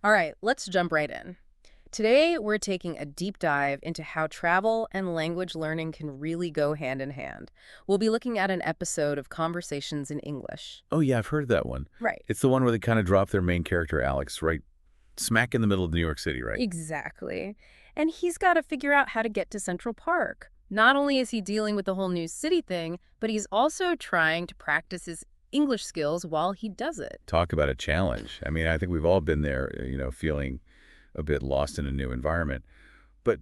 All right, let's jump right in. Today, we're taking a deep dive into how travel and language learning can really go hand in hand. We'll be looking at an episode of Conversations in English. Oh, yeah, I've heard that one. Right. It's the one where they kind of drop their main character, Alex, right smack in the middle of New York City, right? Exactly. And he's got to figure out how to get to Central Park. Not only is he dealing with the whole new city thing, but he's also trying to practice his English skills while he does it. Talk about a challenge. I mean, I think we've all been there, feeling a bit lost in a new environment. But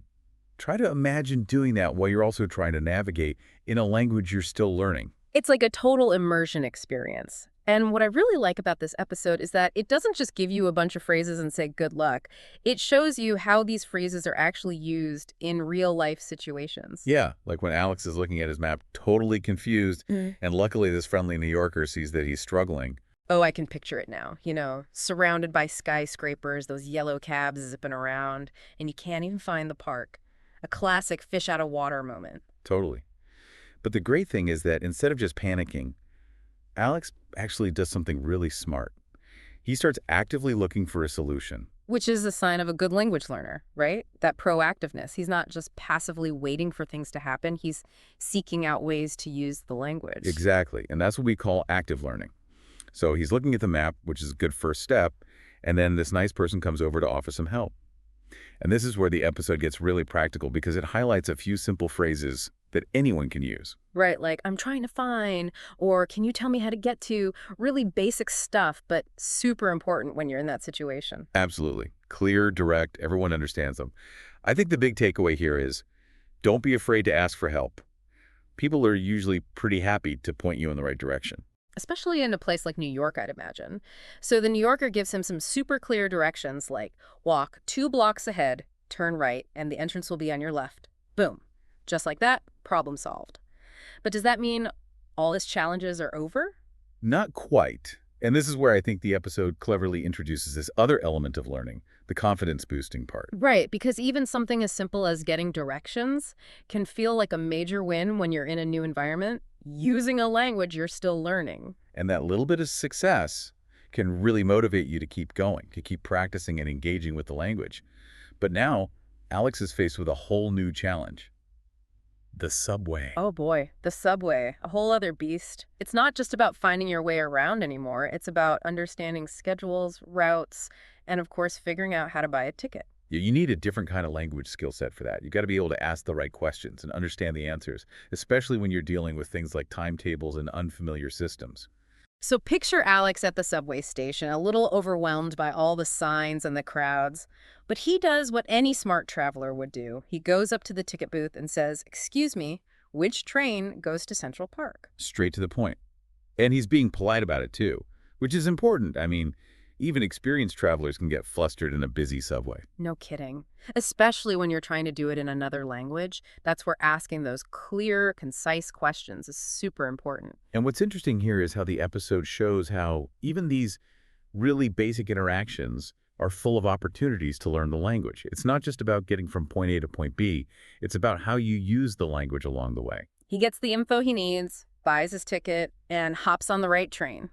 try to imagine doing that while you're also trying to navigate in a language you're still learning. It's like a total immersion experience. And what I really like about this episode is that it doesn't just give you a bunch of phrases and say good luck. It shows you how these phrases are actually used in real life situations. Yeah, like when Alex is looking at his map, totally confused, Mm. and luckily this friendly New Yorker sees that he's struggling. Oh, I can picture it now. Surrounded by skyscrapers, those yellow cabs zipping around, and you can't even find the park. A classic fish out of water moment. Totally. But the great thing is that instead of just panicking, Alex actually does something really smart. He starts actively looking for a solution. Which is a sign of a good language learner, right? That proactiveness. He's not just passively waiting for things to happen. He's seeking out ways to use the language. Exactly. And that's what we call active learning. So he's looking at the map, which is a good first step, and then this nice person comes over to offer some help. And this is where the episode gets really practical because it highlights a few simple phrases that anyone can use. Right, like, I'm trying to find, or can you tell me how to get to? Really basic stuff, but super important when you're in that situation. Absolutely. Clear, direct, everyone understands them. I think the big takeaway here is don't be afraid to ask for help. People are usually pretty happy to point you in the right direction. Especially in a place like New York, I'd imagine. So the New Yorker gives him some super clear directions like walk 2 blocks ahead, turn right, and the entrance will be on your left. Boom. Just like that, problem solved. But does that mean all his challenges are over? Not quite. And this is where I think the episode cleverly introduces this other element of learning, the confidence boosting part. Right, because even something as simple as getting directions can feel like a major win when you're in a new environment, using a language you're still learning. And that little bit of success can really motivate you to keep going, to keep practicing and engaging with the language. But now, Alex is faced with a whole new challenge. The subway. Oh boy, the subway, a whole other beast. It's not just about finding your way around anymore. It's about understanding schedules, routes, and of course, figuring out how to buy a ticket. You need a different kind of language skill set for that. You got to be able to ask the right questions and understand the answers, especially when you're dealing with things like timetables and unfamiliar systems. So picture Alex at the subway station, a little overwhelmed by all the signs and the crowds. But he does what any smart traveler would do. He goes up to the ticket booth and says, "Excuse me, which train goes to Central Park?" Straight to the point. And he's being polite about it too, which is important. I mean, even experienced travelers can get flustered in a busy subway. No kidding. Especially when you're trying to do it in another language. That's where asking those clear, concise questions is super important. And what's interesting here is how the episode shows how even these really basic interactions are full of opportunities to learn the language. It's not just about getting from point A to point B. It's about how you use the language along the way. He gets the info he needs, buys his ticket, and hops on the right train.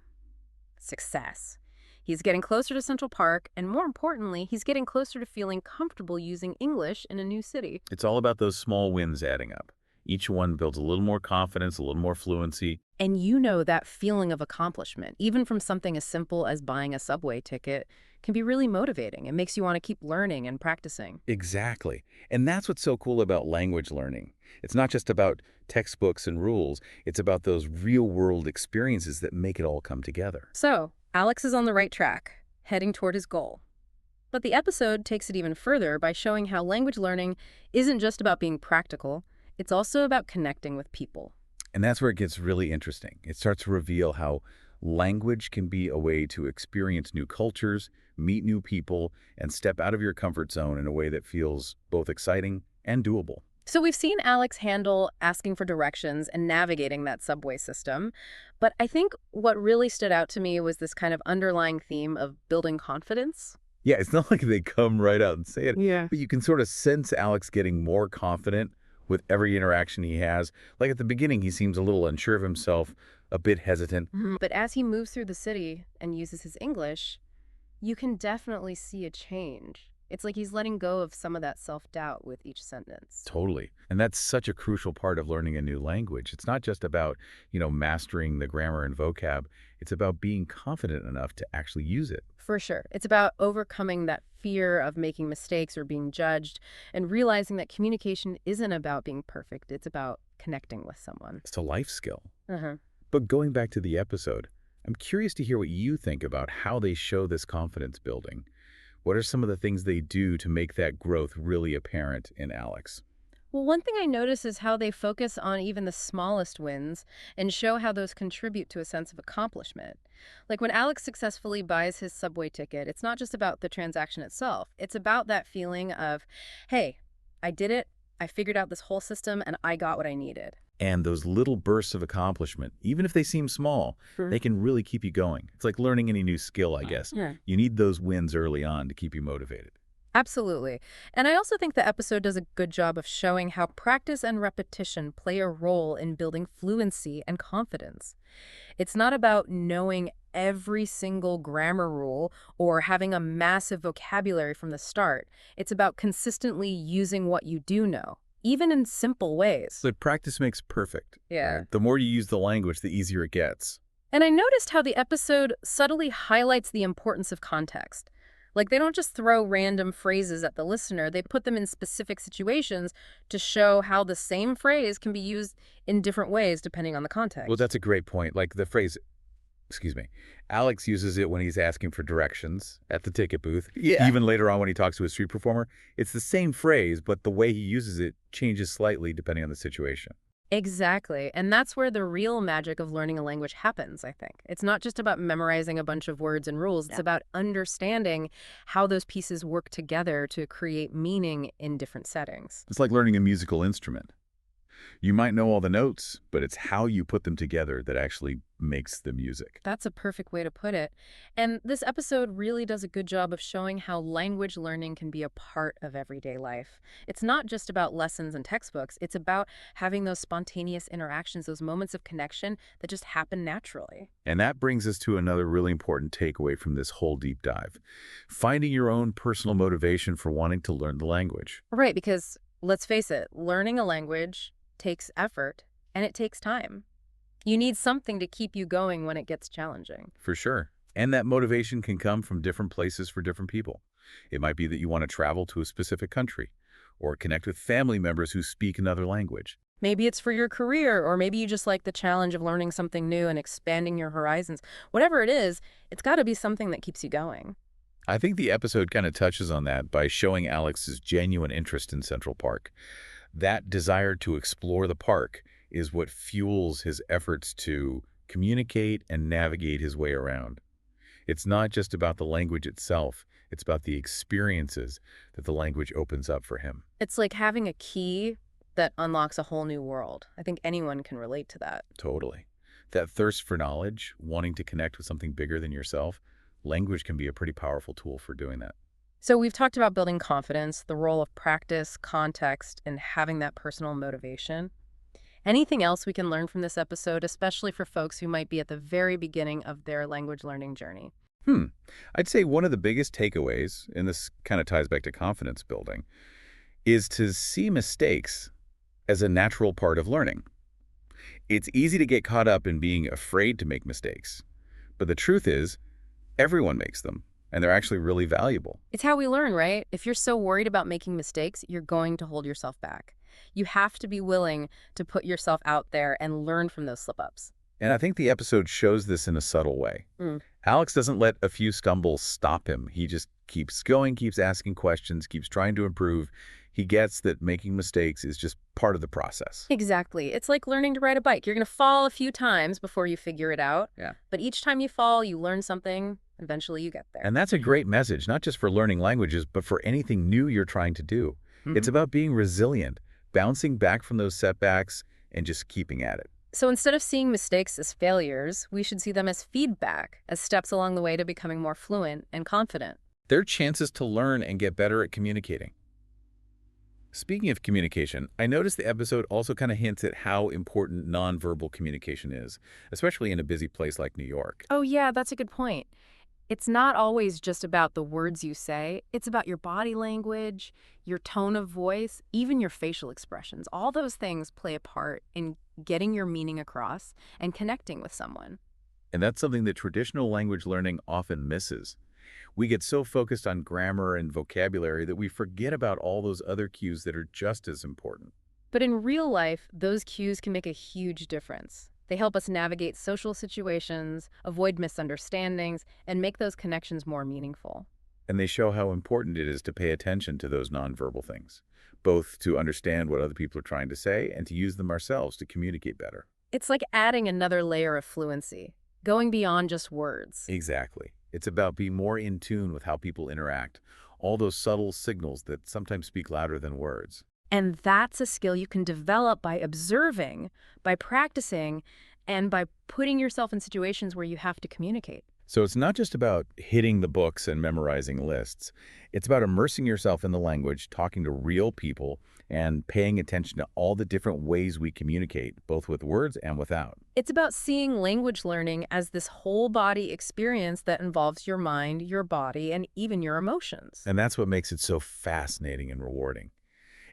Success. He's getting closer to Central Park, and more importantly, he's getting closer to feeling comfortable using English in a new city. It's all about those small wins adding up. Each one builds a little more confidence, a little more fluency. And you know that feeling of accomplishment, even from something as simple as buying a subway ticket, can be really motivating. It makes you want to keep learning and practicing. Exactly. And that's what's so cool about language learning. It's not just about textbooks and rules. It's about those real-world experiences that make it all come together. So, Alex is on the right track, heading toward his goal. But the episode takes it even further by showing how language learning isn't just about being practical, it's also about connecting with people. And that's where it gets really interesting. It starts to reveal how language can be a way to experience new cultures, meet new people, and step out of your comfort zone in a way that feels both exciting and doable. So we've seen Alex handle asking for directions and navigating that subway system. But I think what really stood out to me was this kind of underlying theme of building confidence. Yeah, it's not like they come right out and say it, Yeah. but you can sort of sense Alex getting more confident with every interaction he has. Like at the beginning, he seems a little unsure of himself, a bit hesitant. But as he moves through the city and uses his English, You can definitely see a change. It's like he's letting go of some of that self-doubt with each sentence. Totally. And that's such a crucial part of learning a new language. It's not just about, mastering the grammar and vocab. It's about being confident enough to actually use it. For sure. It's about overcoming that fear of making mistakes or being judged and realizing that communication isn't about being perfect. It's about connecting with someone. It's a life skill. Uh-huh. But going back to the episode, I'm curious to hear what you think about how they show this confidence building. What are some of the things they do to make that growth really apparent in Alex? Well, one thing I notice is how they focus on even the smallest wins and show how those contribute to a sense of accomplishment. Like when Alex successfully buys his subway ticket, it's not just about the transaction itself. It's about that feeling of, hey, I did it, I figured out this whole system, and I got what I needed. And those little bursts of accomplishment, even if they seem small, they can really keep you going. It's like learning any new skill, I guess. Yeah. You need those wins early on to keep you motivated. Absolutely. And I also think the episode does a good job of showing how practice and repetition play a role in building fluency and confidence. It's not about knowing every single grammar rule or having a massive vocabulary from the start. It's about consistently using what you do know, even in simple ways. But practice makes perfect. Yeah. Right? The more you use the language, the easier it gets. And I noticed how the episode subtly highlights the importance of context. Like, they don't just throw random phrases at the listener, they put them in specific situations to show how the same phrase can be used in different ways depending on the context. Well, that's a great point. Like the phrase, excuse me, Alex uses it when he's asking for directions at the ticket booth. Yeah. Even later on when he talks to a street performer. It's the same phrase, but the way he uses it changes slightly depending on the situation. Exactly. And that's where the real magic of learning a language happens, I think. It's not just about memorizing a bunch of words and rules. It's about understanding how those pieces work together to create meaning in different settings. It's like learning a musical instrument. You might know all the notes, but it's how you put them together that actually makes the music. That's a perfect way to put it. And this episode really does a good job of showing how language learning can be a part of everyday life. It's not just about lessons and textbooks. It's about having those spontaneous interactions, those moments of connection that just happen naturally. And that brings us to another really important takeaway from this whole deep dive. Finding your own personal motivation for wanting to learn the language. Right, because let's face it, learning a language takes effort and it takes time. You need something to keep you going when it gets challenging. For sure. And that motivation can come from different places for different people. It might be that you want to travel to a specific country or connect with family members who speak another language. Maybe it's for your career, or maybe you just like the challenge of learning something new and expanding your horizons. Whatever it is, it's got to be something that keeps you going. I think the episode kind of touches on that by showing Alex's genuine interest in Central Park. That desire to explore the park is what fuels his efforts to communicate and navigate his way around. It's not just about the language itself, it's about the experiences that the language opens up for him. It's like having a key that unlocks a whole new world. I think anyone can relate to that. Totally. That thirst for knowledge, wanting to connect with something bigger than yourself, language can be a pretty powerful tool for doing that. So we've talked about building confidence, the role of practice, context, and having that personal motivation. Anything else we can learn from this episode, especially for folks who might be at the very beginning of their language learning journey? I'd say one of the biggest takeaways, and this kind of ties back to confidence building, is to see mistakes as a natural part of learning. It's easy to get caught up in being afraid to make mistakes, but the truth is, everyone makes them, and they're actually really valuable. It's how we learn, right? If you're so worried about making mistakes, you're going to hold yourself back. You have to be willing to put yourself out there and learn from those slip-ups. And I think the episode shows this in a subtle way. Alex doesn't let a few stumbles stop him. He just keeps going, keeps asking questions, keeps trying to improve. He gets that making mistakes is just part of the process. Exactly. It's like learning to ride a bike. You're going to fall a few times before you figure it out. Yeah. But each time you fall, you learn something. Eventually you get there. And that's a great message, not just for learning languages, but for anything new you're trying to do. It's about being resilient, bouncing back from those setbacks, and just keeping at it. So instead of seeing mistakes as failures, we should see them as feedback, as steps along the way to becoming more fluent and confident. They're chances to learn and get better at communicating. Speaking of communication, I noticed the episode also kind of hints at how important nonverbal communication is, especially in a busy place like New York. Oh yeah, that's a good point. It's not always just about the words you say. It's about your body language, your tone of voice, even your facial expressions. All those things play a part in getting your meaning across and connecting with someone. And that's something that traditional language learning often misses. We get so focused on grammar and vocabulary that we forget about all those other cues that are just as important. But in real life, those cues can make a huge difference. They help us navigate social situations, avoid misunderstandings, and make those connections more meaningful. And they show how important it is to pay attention to those nonverbal things, both to understand what other people are trying to say and to use them ourselves to communicate better. It's like adding another layer of fluency, going beyond just words. Exactly. It's about being more in tune with how people interact, all those subtle signals that sometimes speak louder than words. And that's a skill you can develop by observing, by practicing, and by putting yourself in situations where you have to communicate. So it's not just about hitting the books and memorizing lists. It's about immersing yourself in the language, talking to real people, and paying attention to all the different ways we communicate, both with words and without. It's about seeing language learning as this whole body experience that involves your mind, your body, and even your emotions. And that's what makes it so fascinating and rewarding.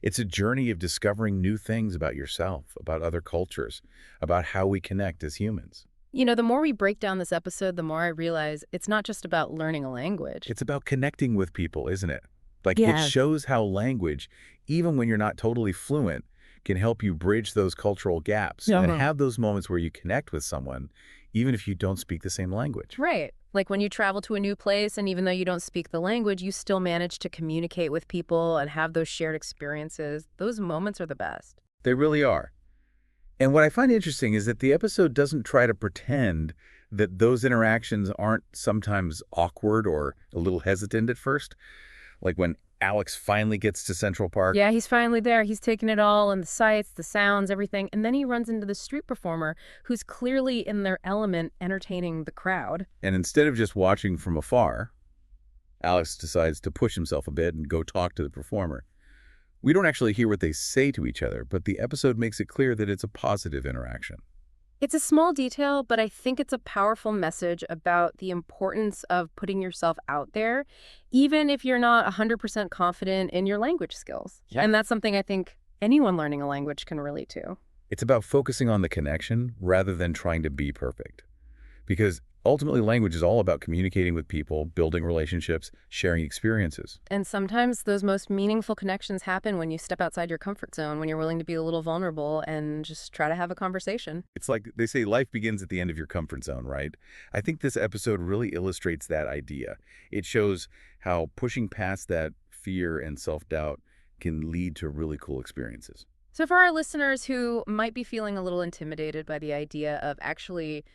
It's a journey of discovering new things about yourself, about other cultures, about how we connect as humans. You know, the more we break down this episode, the more I realize it's not just about learning a language. It's about connecting with people, isn't it? Like, it Yes. shows how language, even when you're not totally fluent, can help you bridge those cultural gaps and Uh-huh. have those moments where you connect with someone, even if you don't speak the same language. Right. Like when you travel to a new place and even though you don't speak the language, you still manage to communicate with people and have those shared experiences. Those moments are the best. They really are. And what I find interesting is that the episode doesn't try to pretend that those interactions aren't sometimes awkward or a little hesitant at first. Like when Alex finally gets to Central Park, Yeah, he's finally there. He's taking it all and the sights, the sounds, everything. And then he runs into the street performer who's clearly in their element entertaining the crowd. and instead of just watching from afar, Alex decides to push himself a bit and go talk to the performer. We don't actually hear what they say to each other, but the episode makes it clear that it's a positive interaction. It's a small detail, but I think it's a powerful message about the importance of putting yourself out there, even if you're not 100% confident in your language skills. Yeah. And that's something I think anyone learning a language can relate to. It's about focusing on the connection rather than trying to be perfect. Because ultimately, language is all about communicating with people, building relationships, sharing experiences. And sometimes those most meaningful connections happen when you step outside your comfort zone, when you're willing to be a little vulnerable and just try to have a conversation. It's like they say life begins at the end of your comfort zone, right? I think this episode really illustrates that idea. It shows how pushing past that fear and self-doubt can lead to really cool experiences. So for our listeners who might be feeling a little intimidated by the idea of actually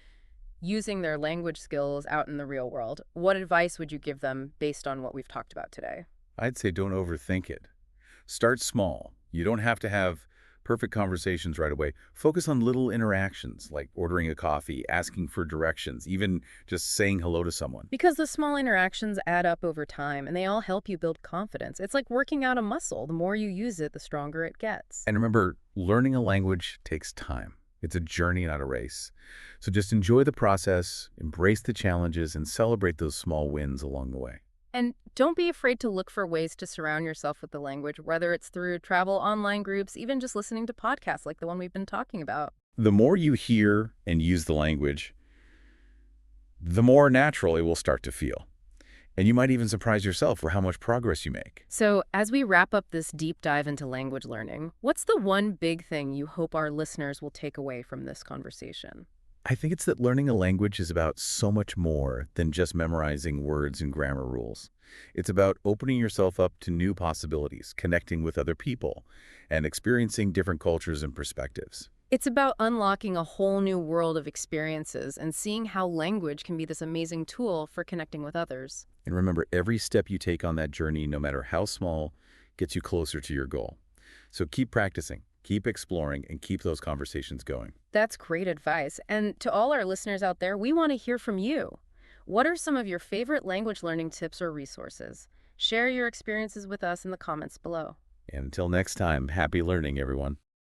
using their language skills out in the real world, what advice would you give them based on what we've talked about today? I'd say don't overthink it. Start small. You don't have to have perfect conversations right away. Focus on little interactions like ordering a coffee, asking for directions, even just saying hello to someone. Because the small interactions add up over time and they all help you build confidence. It's like working out a muscle. The more you use it, the stronger it gets. And remember, learning a language takes time. It's a journey, not a race. So just enjoy the process, embrace the challenges, and celebrate those small wins along the way. And don't be afraid to look for ways to surround yourself with the language, whether it's through travel online groups, even just listening to podcasts like the one we've been talking about. The more you hear and use the language, the more natural it will start to feel. And you might even surprise yourself for how much progress you make. So, as we wrap up this deep dive into language learning, what's the one big thing you hope our listeners will take away from this conversation? I think it's that learning a language is about so much more than just memorizing words and grammar rules. It's about opening yourself up to new possibilities, connecting with other people, and experiencing different cultures and perspectives. It's about unlocking a whole new world of experiences and seeing how language can be this amazing tool for connecting with others. And remember, every step you take on that journey, no matter how small, gets you closer to your goal. So keep practicing, keep exploring, and keep those conversations going. That's great advice. And to all our listeners out there, we want to hear from you. What are some of your favorite language learning tips or resources? Share your experiences with us in the comments below. And until next time, happy learning, everyone.